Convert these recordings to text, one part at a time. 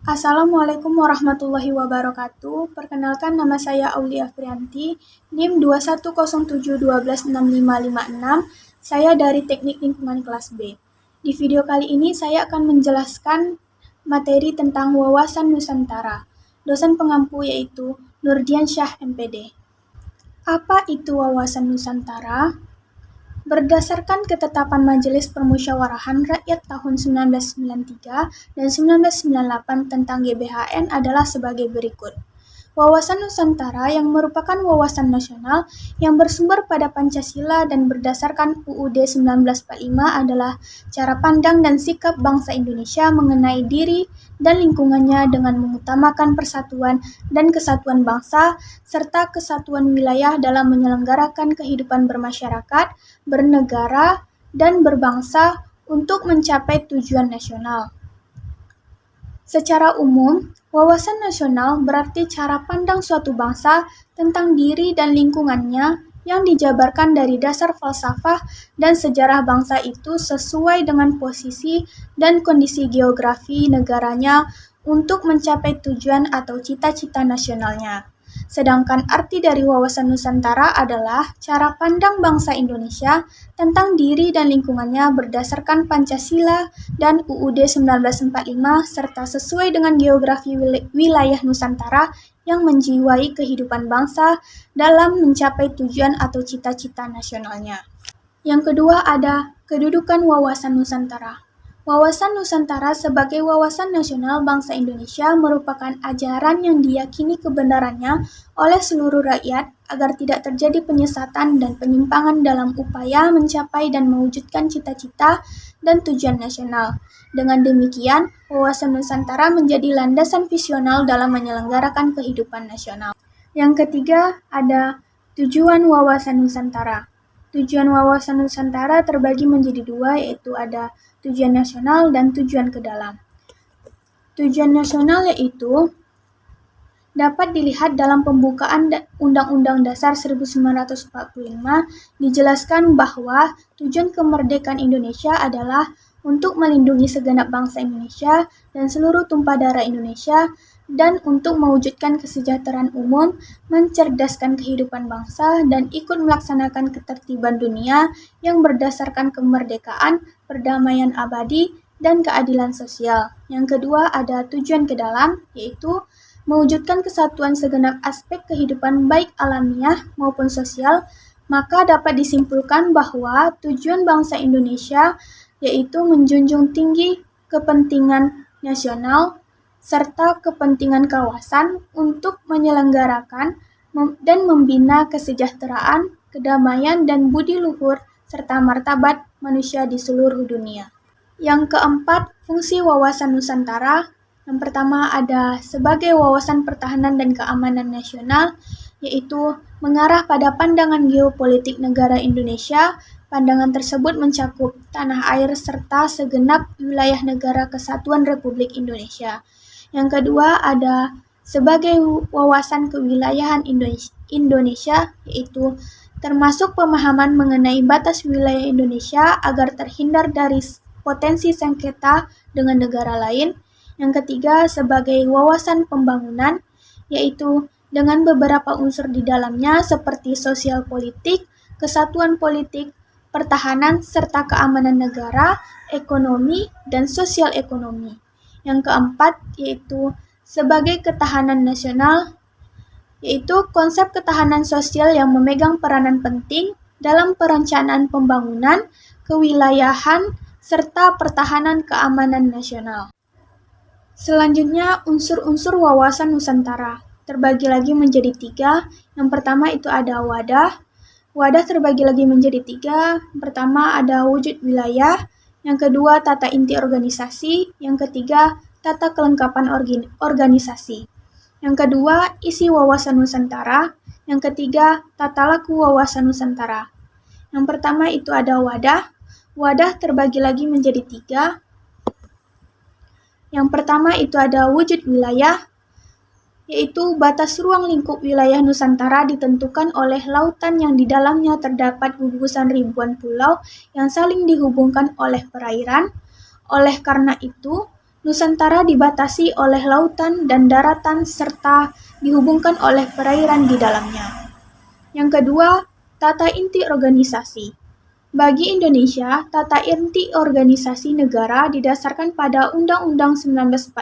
Assalamualaikum warahmatullahi wabarakatuh. Perkenalkan, nama saya Aulia Frianti, NIM 21071216556. Saya dari Teknik Lingkungan kelas B. Di video kali ini saya akan menjelaskan materi tentang wawasan Nusantara. Dosen pengampu yaitu Nurdiansyah MPD. Apa itu wawasan Nusantara? Berdasarkan ketetapan Majelis Permusyawarahan Rakyat tahun 1993 dan 1998 tentang GBHN adalah sebagai berikut. Wawasan Nusantara yang merupakan wawasan nasional yang bersumber pada Pancasila dan berdasarkan UUD 1945 adalah cara pandang dan sikap bangsa Indonesia mengenai diri dan lingkungannya dengan mengutamakan persatuan dan kesatuan bangsa serta kesatuan wilayah dalam menyelenggarakan kehidupan bermasyarakat, bernegara, dan berbangsa untuk mencapai tujuan nasional. Secara umum, wawasan nasional berarti cara pandang suatu bangsa tentang diri dan lingkungannya yang dijabarkan dari dasar falsafah dan sejarah bangsa itu sesuai dengan posisi dan kondisi geografi negaranya untuk mencapai tujuan atau cita-cita nasionalnya. Sedangkan arti dari wawasan Nusantara adalah cara pandang bangsa Indonesia tentang diri dan lingkungannya berdasarkan Pancasila dan UUD 1945 serta sesuai dengan geografi wilayah Nusantara yang menjiwai kehidupan bangsa dalam mencapai tujuan atau cita-cita nasionalnya. Yang kedua ada kedudukan wawasan Nusantara. Wawasan Nusantara sebagai wawasan nasional bangsa Indonesia merupakan ajaran yang diyakini kebenarannya oleh seluruh rakyat agar tidak terjadi penyesatan dan penyimpangan dalam upaya mencapai dan mewujudkan cita-cita dan tujuan nasional. Dengan demikian, wawasan Nusantara menjadi landasan visional dalam menyelenggarakan kehidupan nasional. Yang ketiga ada tujuan wawasan Nusantara. Tujuan wawasan Nusantara terbagi menjadi dua, yaitu ada tujuan nasional dan tujuan ke dalam. Tujuan nasional yaitu dapat dilihat dalam pembukaan Undang-Undang Dasar 1945 dijelaskan bahwa tujuan kemerdekaan Indonesia adalah untuk melindungi segenap bangsa Indonesia dan seluruh tumpah darah Indonesia dan untuk mewujudkan kesejahteraan umum, mencerdaskan kehidupan bangsa, dan ikut melaksanakan ketertiban dunia yang berdasarkan kemerdekaan, perdamaian abadi, dan keadilan sosial. Yang kedua ada tujuan ke dalam, yaitu mewujudkan kesatuan segenap aspek kehidupan baik alamiah maupun sosial, maka dapat disimpulkan bahwa tujuan bangsa Indonesia yaitu menjunjung tinggi kepentingan nasional serta kepentingan kawasan untuk menyelenggarakan dan membina kesejahteraan, kedamaian, dan budi luhur serta martabat manusia di seluruh dunia. Yang keempat, fungsi wawasan Nusantara. Yang pertama ada sebagai wawasan pertahanan dan keamanan nasional, yaitu mengarah pada pandangan geopolitik negara Indonesia. Pandangan tersebut mencakup tanah air serta segenap wilayah negara Kesatuan Republik Indonesia. Yang kedua ada sebagai wawasan kewilayahan Indonesia, yaitu termasuk pemahaman mengenai batas wilayah Indonesia agar terhindar dari potensi sengketa dengan negara lain. Yang ketiga sebagai wawasan pembangunan, yaitu dengan beberapa unsur di dalamnya seperti sosial politik, kesatuan politik, pertahanan serta keamanan negara, ekonomi, dan sosial ekonomi. Yang keempat yaitu sebagai ketahanan nasional, yaitu konsep ketahanan sosial yang memegang peranan penting dalam perencanaan pembangunan, kewilayahan, serta pertahanan keamanan nasional. Selanjutnya, unsur-unsur wawasan Nusantara terbagi lagi menjadi tiga. Yang pertama itu ada wadah. Wadah terbagi lagi menjadi tiga. Yang pertama ada wujud wilayah. Yang kedua, tata inti organisasi. Yang ketiga, tata kelengkapan organisasi. Yang kedua, isi wawasan Nusantara. Yang ketiga, tata laku wawasan Nusantara. Yang pertama itu ada wadah. Wadah terbagi lagi menjadi tiga. Yang pertama itu ada wujud wilayah, yaitu batas ruang lingkup wilayah Nusantara ditentukan oleh lautan yang di dalamnya terdapat gugusan ribuan pulau yang saling dihubungkan oleh perairan. Oleh karena itu, Nusantara dibatasi oleh lautan dan daratan serta dihubungkan oleh perairan di dalamnya. Yang kedua, tata inti organisasi. Bagi Indonesia, tata inti organisasi negara didasarkan pada Undang-Undang 1945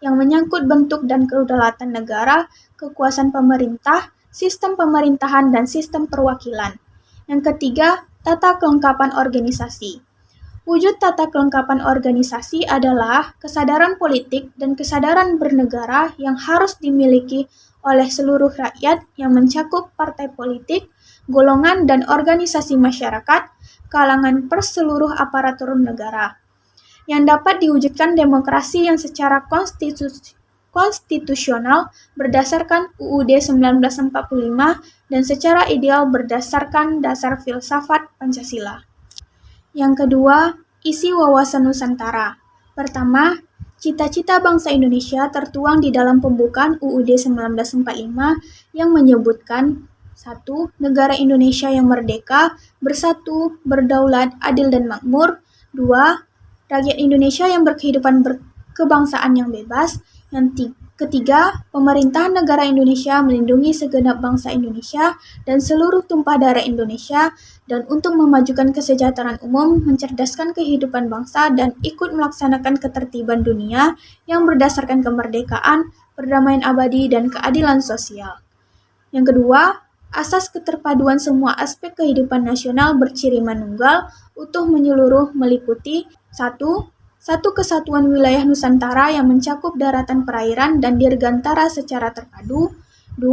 yang menyangkut bentuk dan kedaulatan negara, kekuasaan pemerintah, sistem pemerintahan, dan sistem perwakilan. Yang ketiga, tata kelengkapan organisasi. Wujud tata kelengkapan organisasi adalah kesadaran politik dan kesadaran bernegara yang harus dimiliki oleh seluruh rakyat yang mencakup partai politik, golongan dan organisasi masyarakat, kalangan per seluruh aparatur negara, yang dapat diwujudkan demokrasi yang secara konstitusional berdasarkan UUD 1945 dan secara ideal berdasarkan dasar filsafat Pancasila. Yang kedua, isi wawasan Nusantara. Pertama, cita-cita bangsa Indonesia tertuang di dalam pembukaan UUD 1945 yang menyebutkan 1. Negara Indonesia yang merdeka, bersatu, berdaulat, adil dan makmur. 2. Rakyat Indonesia yang berkehidupan berkebangsaan yang bebas. Yang ketiga, pemerintahan negara Indonesia melindungi segenap bangsa Indonesia dan seluruh tumpah darah Indonesia, dan untuk memajukan kesejahteraan umum, mencerdaskan kehidupan bangsa, dan ikut melaksanakan ketertiban dunia yang berdasarkan kemerdekaan, perdamaian abadi, dan keadilan sosial. Yang kedua, asas keterpaduan semua aspek kehidupan nasional berciri manunggal, utuh menyeluruh meliputi 1. Satu kesatuan wilayah Nusantara yang mencakup daratan, perairan, dan dirgantara secara terpadu. 2.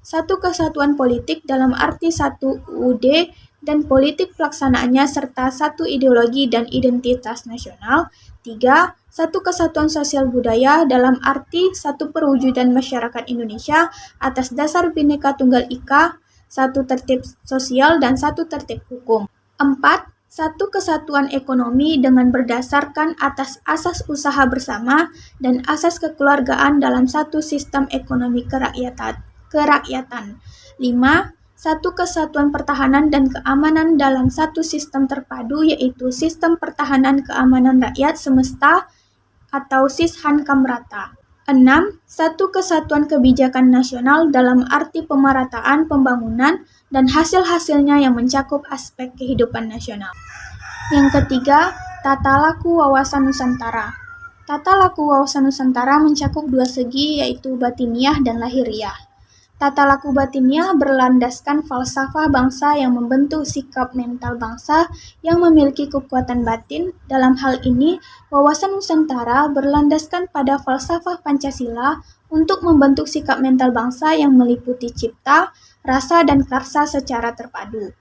Satu kesatuan politik dalam arti satu UUD dan politik pelaksanaannya serta satu ideologi dan identitas nasional. 3. Satu kesatuan sosial budaya dalam arti satu perwujudan masyarakat Indonesia atas dasar Bhinneka Tunggal Ika, satu tertib sosial dan satu tertib hukum. 4. Satu kesatuan ekonomi dengan berdasarkan atas asas usaha bersama dan asas kekeluargaan dalam satu sistem ekonomi kerakyatan. 5. Satu kesatuan pertahanan dan keamanan dalam satu sistem terpadu, yaitu sistem pertahanan keamanan rakyat semesta atau SISHANKAMRATA. 6. Satu kesatuan kebijakan nasional dalam arti pemerataan pembangunan dan hasil-hasilnya yang mencakup aspek kehidupan nasional. Yang ketiga, tata laku wawasan Nusantara. Tata laku wawasan Nusantara mencakup dua segi, yaitu batiniah dan lahiriah. Tata laku batiniah berlandaskan falsafah bangsa yang membentuk sikap mental bangsa yang memiliki kekuatan batin. Dalam hal ini, wawasan Nusantara berlandaskan pada falsafah Pancasila untuk membentuk sikap mental bangsa yang meliputi cipta, rasa, dan karsa secara terpadu.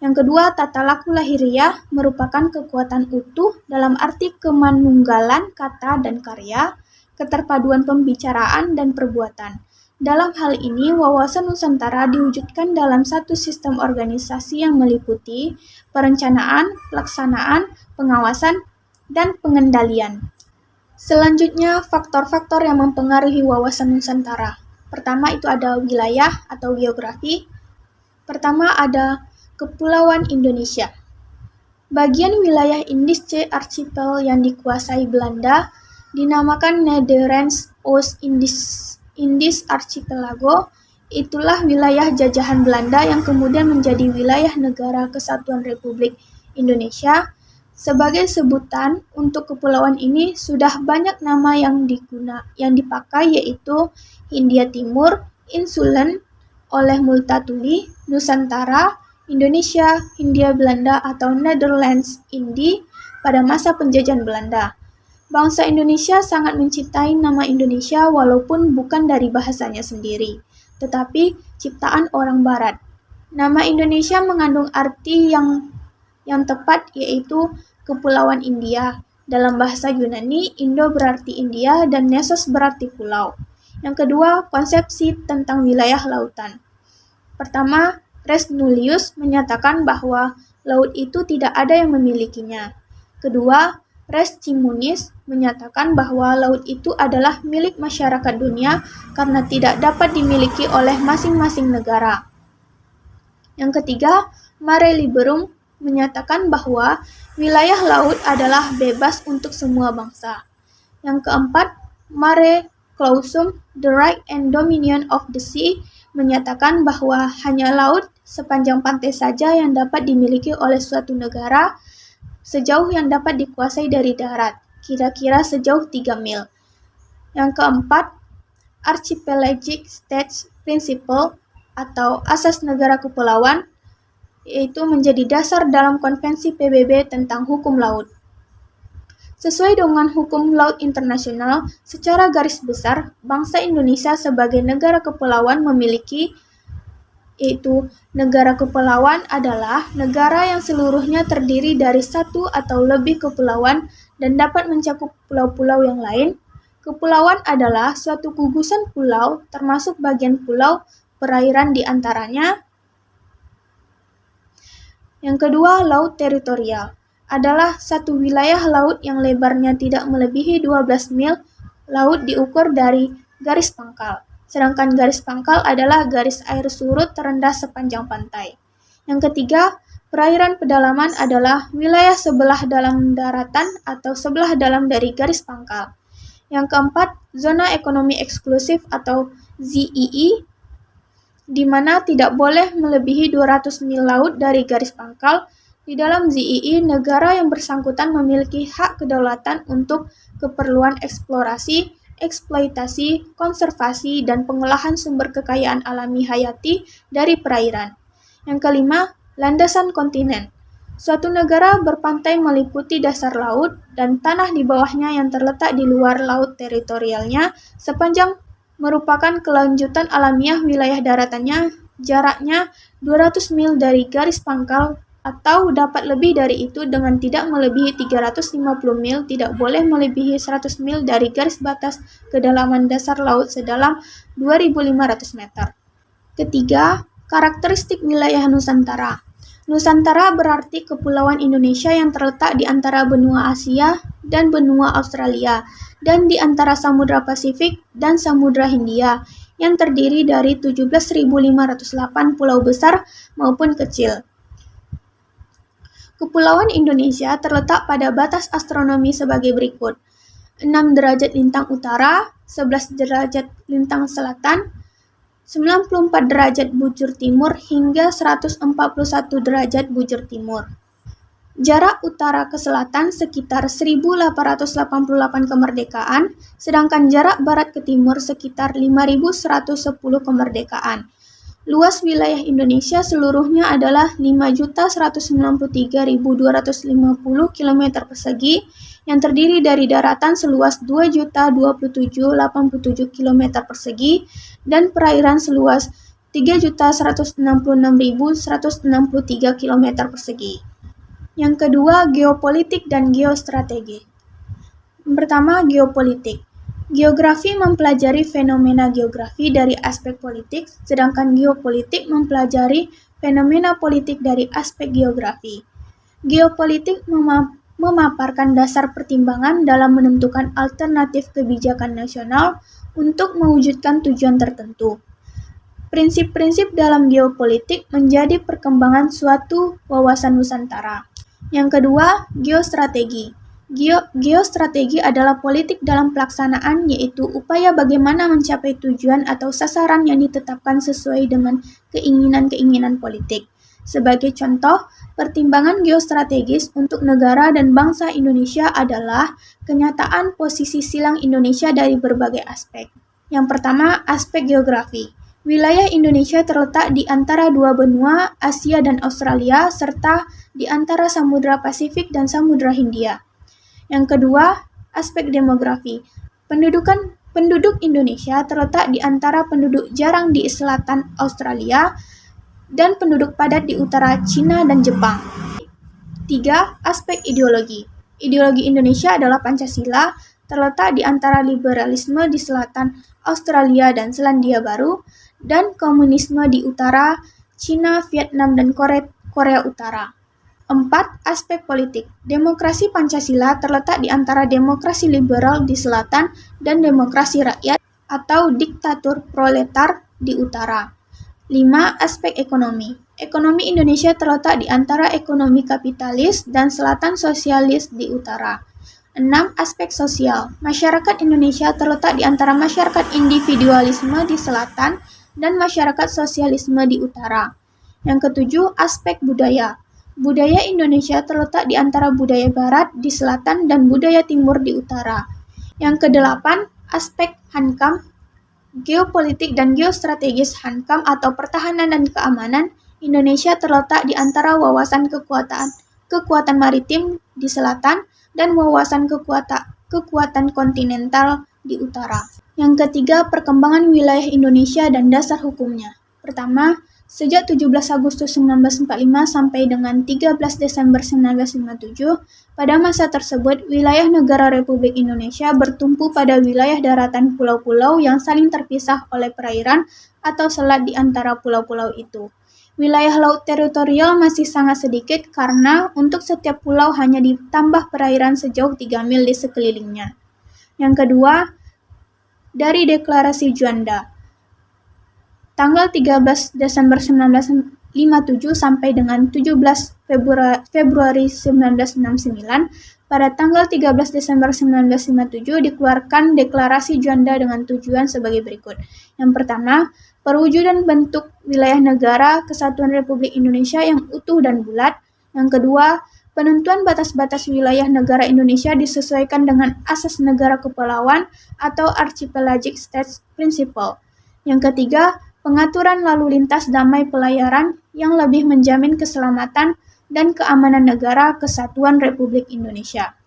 Yang kedua, tata laku lahiriah merupakan kekuatan utuh dalam arti kemanunggalan kata dan karya, keterpaduan pembicaraan dan perbuatan. Dalam hal ini, wawasan Nusantara diwujudkan dalam satu sistem organisasi yang meliputi perencanaan, pelaksanaan, pengawasan, dan pengendalian. Selanjutnya, faktor-faktor yang mempengaruhi wawasan Nusantara. Pertama itu ada wilayah atau geografi. Pertama ada Kepulauan Indonesia. Bagian wilayah Indische Archipel yang dikuasai Belanda dinamakan Nederlands Oost-Indisch Archipelago. Itulah wilayah jajahan Belanda yang kemudian menjadi wilayah Negara Kesatuan Republik Indonesia. Sebagai sebutan untuk kepulauan ini sudah banyak nama yang dipakai, yaitu Hindia Timur, Insulen, oleh Multatuli, Nusantara, Indonesia, Hindia Belanda atau Netherlands Indie pada masa penjajahan Belanda. Bangsa Indonesia sangat mencintai nama Indonesia walaupun bukan dari bahasanya sendiri, tetapi ciptaan orang Barat. Nama Indonesia mengandung arti yang tepat, yaitu Kepulauan India. Dalam bahasa Yunani, Indo berarti India dan Nesos berarti pulau. Yang kedua, konsepsi tentang wilayah lautan. Pertama, Res Nullius menyatakan bahwa laut itu tidak ada yang memilikinya. Kedua, Res Cimunis menyatakan bahwa laut itu adalah milik masyarakat dunia karena tidak dapat dimiliki oleh masing-masing negara. Yang ketiga, Mare Liberum menyatakan bahwa wilayah laut adalah bebas untuk semua bangsa. Yang keempat, Mare Clausum, The Right and Dominion of the Sea, menyatakan bahwa hanya laut sepanjang pantai saja yang dapat dimiliki oleh suatu negara sejauh yang dapat dikuasai dari darat, kira-kira sejauh 3 mil. Yang keempat, Archipelagic States Principle atau Asas Negara Kepulauan, yaitu menjadi dasar dalam Konvensi PBB tentang hukum laut. Sesuai dengan hukum laut internasional, secara garis besar, bangsa Indonesia sebagai negara kepulauan memiliki, yaitu negara kepulauan adalah negara yang seluruhnya terdiri dari satu atau lebih kepulauan dan dapat mencakup pulau-pulau yang lain. Kepulauan adalah suatu gugusan pulau, termasuk bagian pulau, perairan di antaranya. Yang kedua, laut teritorial adalah satu wilayah laut yang lebarnya tidak melebihi 12 mil. Laut diukur dari garis pangkal, sedangkan garis pangkal adalah garis air surut terendah sepanjang pantai. Yang ketiga, perairan pedalaman adalah wilayah sebelah dalam daratan atau sebelah dalam dari garis pangkal. Yang keempat, zona ekonomi eksklusif atau ZEE, di mana tidak boleh melebihi 200 mil laut dari garis pangkal. Di dalam ZEE, negara yang bersangkutan memiliki hak kedaulatan untuk keperluan eksplorasi, eksploitasi, konservasi, dan pengolahan sumber kekayaan alami hayati dari perairan. Yang kelima, landasan kontinen. Suatu negara berpantai meliputi dasar laut dan tanah di bawahnya yang terletak di luar laut teritorialnya sepanjang merupakan kelanjutan alamiah wilayah daratannya, jaraknya 200 mil dari garis pangkal atau dapat lebih dari itu dengan tidak melebihi 350 mil, tidak boleh melebihi 100 mil dari garis batas kedalaman dasar laut sedalam 2.500 meter. Ketiga, karakteristik wilayah Nusantara. Nusantara berarti kepulauan Indonesia yang terletak di antara benua Asia dan benua Australia, dan di antara Samudra Pasifik dan Samudra Hindia, yang terdiri dari 17.508 pulau besar maupun kecil. Kepulauan Indonesia terletak pada batas astronomi sebagai berikut: 6 derajat lintang utara, 11 derajat lintang selatan, 94 derajat bujur timur hingga 141 derajat bujur timur. Jarak utara ke selatan sekitar 1.888 kemerdekaan, sedangkan jarak barat ke timur sekitar 5.110 kemerdekaan. Luas wilayah Indonesia seluruhnya adalah 5.193.250 km persegi, yang terdiri dari daratan seluas 2.027.087 km persegi dan perairan seluas 3.166.163 km persegi. Yang kedua, geopolitik dan geostrategi. Yang pertama, geopolitik. Geografi mempelajari fenomena geografi dari aspek politik, sedangkan geopolitik mempelajari fenomena politik dari aspek geografi. Geopolitik memaparkan dasar pertimbangan dalam menentukan alternatif kebijakan nasional untuk mewujudkan tujuan tertentu. Prinsip-prinsip dalam geopolitik menjadi perkembangan suatu wawasan Nusantara. Yang kedua, geostrategi. Geostrategi adalah politik dalam pelaksanaan, yaitu upaya bagaimana mencapai tujuan atau sasaran yang ditetapkan sesuai dengan keinginan-keinginan politik. Sebagai contoh, pertimbangan geostrategis untuk negara dan bangsa Indonesia adalah kenyataan posisi silang Indonesia dari berbagai aspek. Yang pertama, aspek geografi. Wilayah Indonesia terletak di antara dua benua, Asia dan Australia, serta di antara Samudra Pasifik dan Samudra Hindia. Yang kedua, aspek demografi. Penduduk Indonesia terletak di antara penduduk jarang di selatan Australia dan penduduk padat di utara Cina dan Jepang. 3. Aspek ideologi. Ideologi Indonesia adalah Pancasila, terletak di antara liberalisme di selatan Australia dan Selandia Baru, dan komunisme di utara Cina, Vietnam, dan Korea Utara. 4. Aspek politik. Demokrasi Pancasila terletak di antara demokrasi liberal di selatan dan demokrasi rakyat atau diktatur proletar di utara. 5. Aspek ekonomi. Ekonomi Indonesia terletak di antara ekonomi kapitalis dan selatan sosialis di utara. 6. Aspek sosial. Masyarakat Indonesia terletak di antara masyarakat individualisme di selatan dan masyarakat sosialisme di utara. Yang ketujuh, aspek budaya. Budaya Indonesia terletak di antara budaya barat di selatan dan budaya timur di utara. Yang kedelapan, aspek hankam. Geopolitik dan geostrategis hankam atau pertahanan dan keamanan. Indonesia terletak di antara wawasan kekuatan maritim di selatan dan wawasan kekuatan kontinental di utara. Yang ketiga, perkembangan wilayah Indonesia dan dasar hukumnya. Pertama, sejak 17 Agustus 1945 sampai dengan 13 Desember 1957, pada masa tersebut wilayah negara Republik Indonesia bertumpu pada wilayah daratan pulau-pulau yang saling terpisah oleh perairan atau selat di antara pulau-pulau itu. Wilayah laut teritorial masih sangat sedikit karena untuk setiap pulau hanya ditambah perairan sejauh 3 mil di sekelilingnya. Yang kedua, dari Deklarasi Juanda. Tanggal 13 Desember 1957 sampai dengan 17 Februari 1969, pada tanggal 13 Desember 1957 dikeluarkan Deklarasi Juanda dengan tujuan sebagai berikut. Yang pertama, perwujudan bentuk wilayah negara Kesatuan Republik Indonesia yang utuh dan bulat. Yang kedua, penentuan batas-batas wilayah negara Indonesia disesuaikan dengan asas negara kepulauan atau Archipelagic States Principle. Yang ketiga, pengaturan lalu lintas damai pelayaran yang lebih menjamin keselamatan dan keamanan negara Kesatuan Republik Indonesia.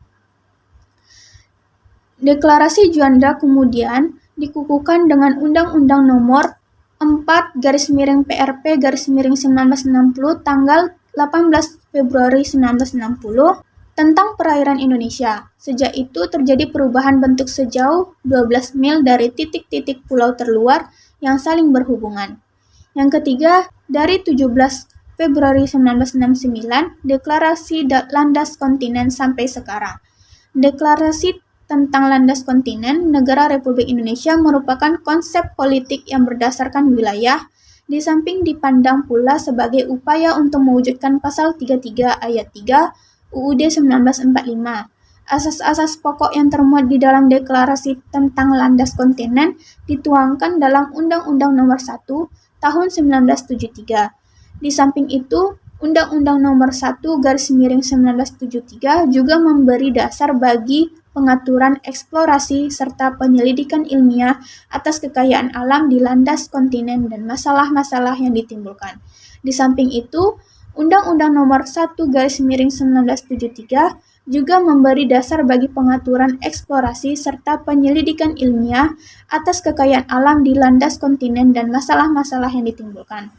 Deklarasi Juanda kemudian dikukuhkan dengan Undang-Undang Nomor 4/PRP/1960 tanggal 18 Februari 1960 tentang perairan Indonesia. Sejak itu terjadi perubahan bentuk sejauh 12 mil dari titik-titik pulau terluar yang saling berhubungan. Yang ketiga, dari 17 Februari 1969, Deklarasi Landas Kontinen sampai sekarang. Deklarasi tentang landas kontinen negara Republik Indonesia merupakan konsep politik yang berdasarkan wilayah, di samping dipandang pula sebagai upaya untuk mewujudkan Pasal 33 Ayat 3 UUD 1945. Asas-asas pokok yang termuat di dalam Deklarasi tentang landas kontinen dituangkan dalam Undang-Undang Nomor 1 Tahun 1973. Di samping itu, Undang-Undang Nomor 1/1973 juga memberi dasar bagi pengaturan eksplorasi serta penyelidikan ilmiah atas kekayaan alam di landas kontinen dan masalah-masalah yang ditimbulkan. Di samping itu, Undang-Undang Nomor 1/1973 juga memberi dasar bagi pengaturan eksplorasi serta penyelidikan ilmiah atas kekayaan alam di landas kontinen dan masalah-masalah yang ditimbulkan.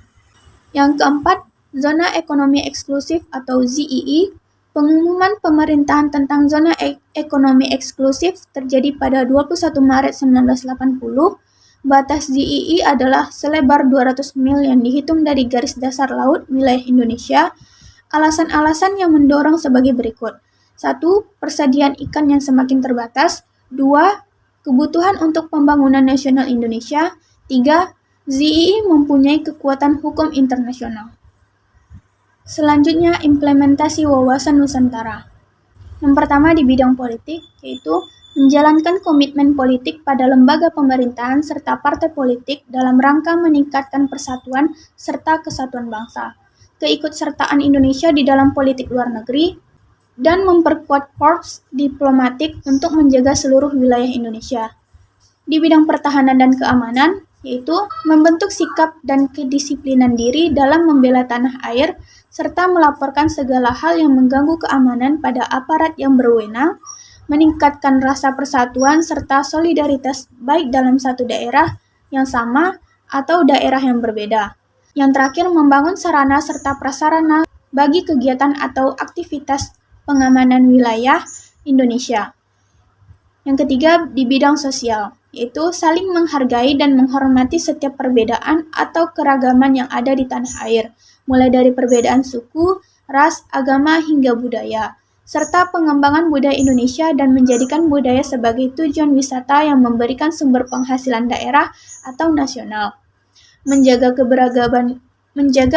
Yang keempat, Zona Ekonomi Eksklusif atau ZEE. Pengumuman pemerintahan tentang Zona Ekonomi Eksklusif terjadi pada 21 Maret 1980. Batas ZEE adalah selebar 200 mil yang dihitung dari garis dasar laut wilayah Indonesia. Alasan-alasan yang mendorong sebagai berikut. 1. Persediaan ikan yang semakin terbatas. 2. Kebutuhan untuk pembangunan nasional Indonesia. 3. ZEE mempunyai kekuatan hukum internasional. Selanjutnya, implementasi wawasan Nusantara. Yang pertama di bidang politik, yaitu menjalankan komitmen politik pada lembaga pemerintahan serta partai politik dalam rangka meningkatkan persatuan serta kesatuan bangsa, keikutsertaan Indonesia di dalam politik luar negeri, dan memperkuat korps diplomatik untuk menjaga seluruh wilayah Indonesia. Di bidang pertahanan dan keamanan, yaitu membentuk sikap dan kedisiplinan diri dalam membela tanah air, serta melaporkan segala hal yang mengganggu keamanan pada aparat yang berwenang, meningkatkan rasa persatuan serta solidaritas baik dalam satu daerah yang sama atau daerah yang berbeda. Yang terakhir, membangun sarana serta prasarana bagi kegiatan atau aktivitas pengamanan wilayah Indonesia. Yang ketiga, di bidang sosial, yaitu saling menghargai dan menghormati setiap perbedaan atau keragaman yang ada di tanah air, mulai dari perbedaan suku, ras, agama, hingga budaya, serta pengembangan budaya Indonesia dan menjadikan budaya sebagai tujuan wisata yang memberikan sumber penghasilan daerah atau nasional. Menjaga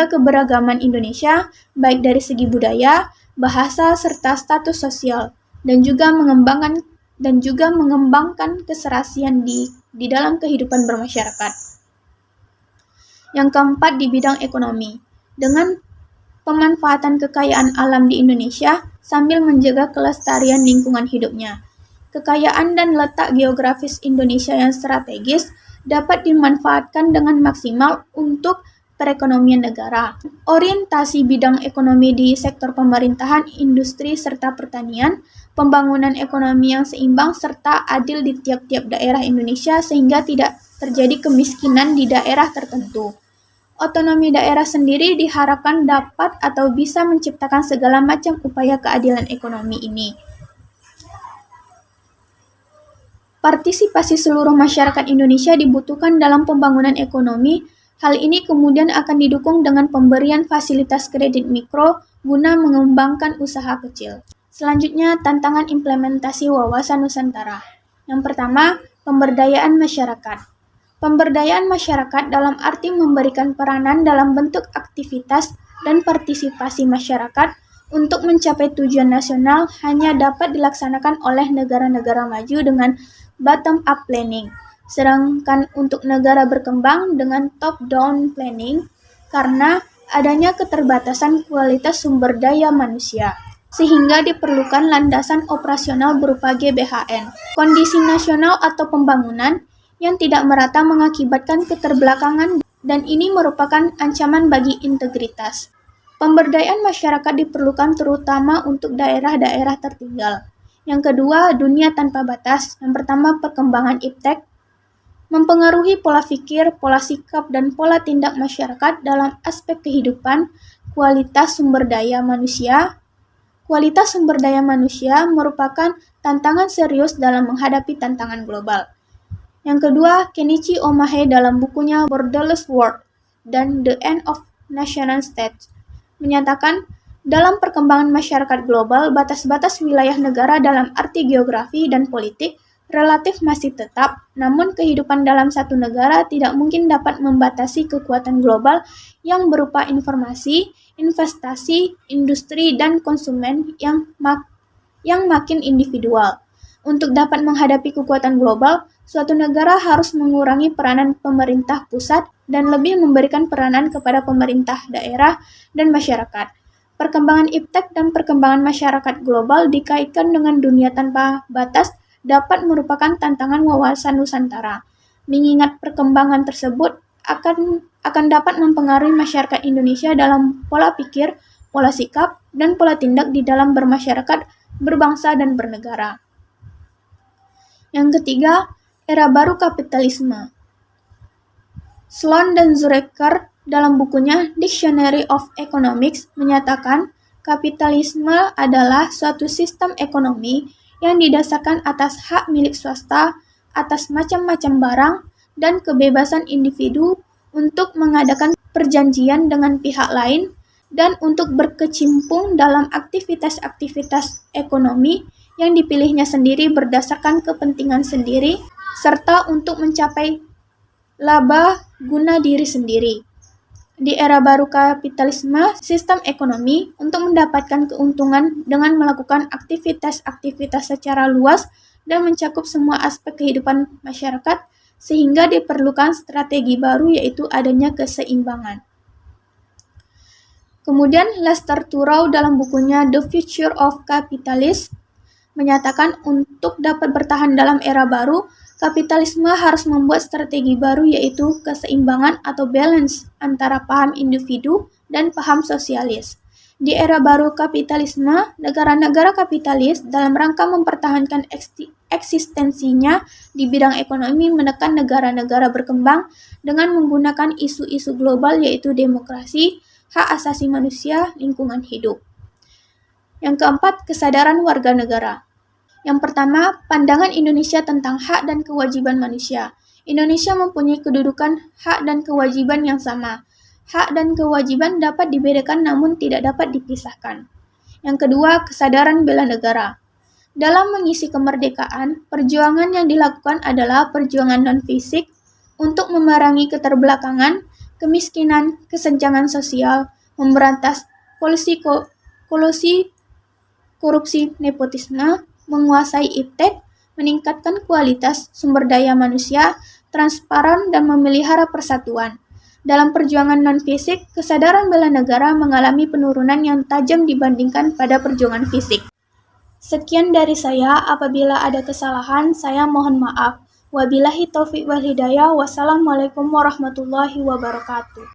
keberagaman Indonesia, baik dari segi budaya, bahasa, serta status sosial, dan juga mengembangkan keserasian di dalam kehidupan bermasyarakat. Yang keempat, di bidang ekonomi, dengan pemanfaatan kekayaan alam di Indonesia sambil menjaga kelestarian lingkungan hidupnya. Kekayaan dan letak geografis Indonesia yang strategis dapat dimanfaatkan dengan maksimal untuk perekonomian negara. Orientasi bidang ekonomi di sektor pemerintahan, industri, serta pertanian, pembangunan ekonomi yang seimbang serta adil di tiap-tiap daerah Indonesia sehingga tidak terjadi kemiskinan di daerah tertentu. Otonomi daerah sendiri diharapkan dapat atau bisa menciptakan segala macam upaya keadilan ekonomi ini. Partisipasi seluruh masyarakat Indonesia dibutuhkan dalam pembangunan ekonomi. Hal ini kemudian akan didukung dengan pemberian fasilitas kredit mikro guna mengembangkan usaha kecil. Selanjutnya, tantangan implementasi wawasan Nusantara. Yang pertama, pemberdayaan masyarakat. Pemberdayaan masyarakat dalam arti memberikan peranan dalam bentuk aktivitas dan partisipasi masyarakat untuk mencapai tujuan nasional hanya dapat dilaksanakan oleh negara-negara maju dengan bottom-up planning, sedangkan untuk negara berkembang dengan top-down planning karena adanya keterbatasan kualitas sumber daya manusia, sehingga diperlukan landasan operasional berupa GBHN. Kondisi nasional atau pembangunan yang tidak merata mengakibatkan keterbelakangan dan ini merupakan ancaman bagi integritas. Pemberdayaan masyarakat diperlukan terutama untuk daerah-daerah tertinggal. Yang kedua, dunia tanpa batas. Yang pertama, perkembangan iptek mempengaruhi pola pikir, pola sikap, dan pola tindak masyarakat dalam aspek kehidupan, kualitas sumber daya manusia. Kualitas sumber daya manusia merupakan tantangan serius dalam menghadapi tantangan global. Yang kedua, Kenichi Omae dalam bukunya Borderless World dan The End of Nation States menyatakan, dalam perkembangan masyarakat global, batas-batas wilayah negara dalam arti geografi dan politik relatif masih tetap, namun kehidupan dalam satu negara tidak mungkin dapat membatasi kekuatan global yang berupa informasi, investasi, industri, dan konsumen yang makin individual. Untuk dapat menghadapi kekuatan global, suatu negara harus mengurangi peranan pemerintah pusat dan lebih memberikan peranan kepada pemerintah daerah dan masyarakat. Perkembangan iptek dan perkembangan masyarakat global dikaitkan dengan dunia tanpa batas dapat merupakan tantangan wawasan Nusantara. Mengingat perkembangan tersebut akan dapat mempengaruhi masyarakat Indonesia dalam pola pikir, pola sikap, dan pola tindak di dalam bermasyarakat, berbangsa, dan bernegara. Yang ketiga, era baru kapitalisme. Sloan dan Zureker dalam bukunya Dictionary of Economics menyatakan kapitalisme adalah suatu sistem ekonomi yang didasarkan atas hak milik swasta atas macam-macam barang dan kebebasan individu untuk mengadakan perjanjian dengan pihak lain dan untuk berkecimpung dalam aktivitas-aktivitas ekonomi yang dipilihnya sendiri berdasarkan kepentingan sendiri serta untuk mencapai laba guna diri sendiri. Di era baru kapitalisme, sistem ekonomi untuk mendapatkan keuntungan dengan melakukan aktivitas-aktivitas secara luas dan mencakup semua aspek kehidupan masyarakat, sehingga diperlukan strategi baru yaitu adanya keseimbangan. Kemudian Lester Thurow dalam bukunya The Future of Capitalism menyatakan untuk dapat bertahan dalam era baru, kapitalisme harus membuat strategi baru yaitu keseimbangan atau balance antara paham individu dan paham sosialis. Di era baru kapitalisme, negara-negara kapitalis dalam rangka mempertahankan eksistensinya di bidang ekonomi menekan negara-negara berkembang dengan menggunakan isu-isu global yaitu demokrasi, hak asasi manusia, lingkungan hidup. Yang keempat, kesadaran warga negara. Yang pertama, pandangan Indonesia tentang hak dan kewajiban manusia. Indonesia mempunyai kedudukan hak dan kewajiban yang sama. Hak dan kewajiban dapat dibedakan namun tidak dapat dipisahkan. Yang kedua, kesadaran bela negara. Dalam mengisi kemerdekaan, perjuangan yang dilakukan adalah perjuangan non-fisik untuk memerangi keterbelakangan, kemiskinan, kesenjangan sosial, memberantas korupsi, nepotisme, menguasai iptek, meningkatkan kualitas sumber daya manusia, transparan, dan memelihara persatuan. Dalam perjuangan non-fisik, kesadaran bela negara mengalami penurunan yang tajam dibandingkan pada perjuangan fisik. Sekian dari saya, apabila ada kesalahan, saya mohon maaf. Wabillahi taufiq wal hidayah. Wassalamualaikum warahmatullahi wabarakatuh.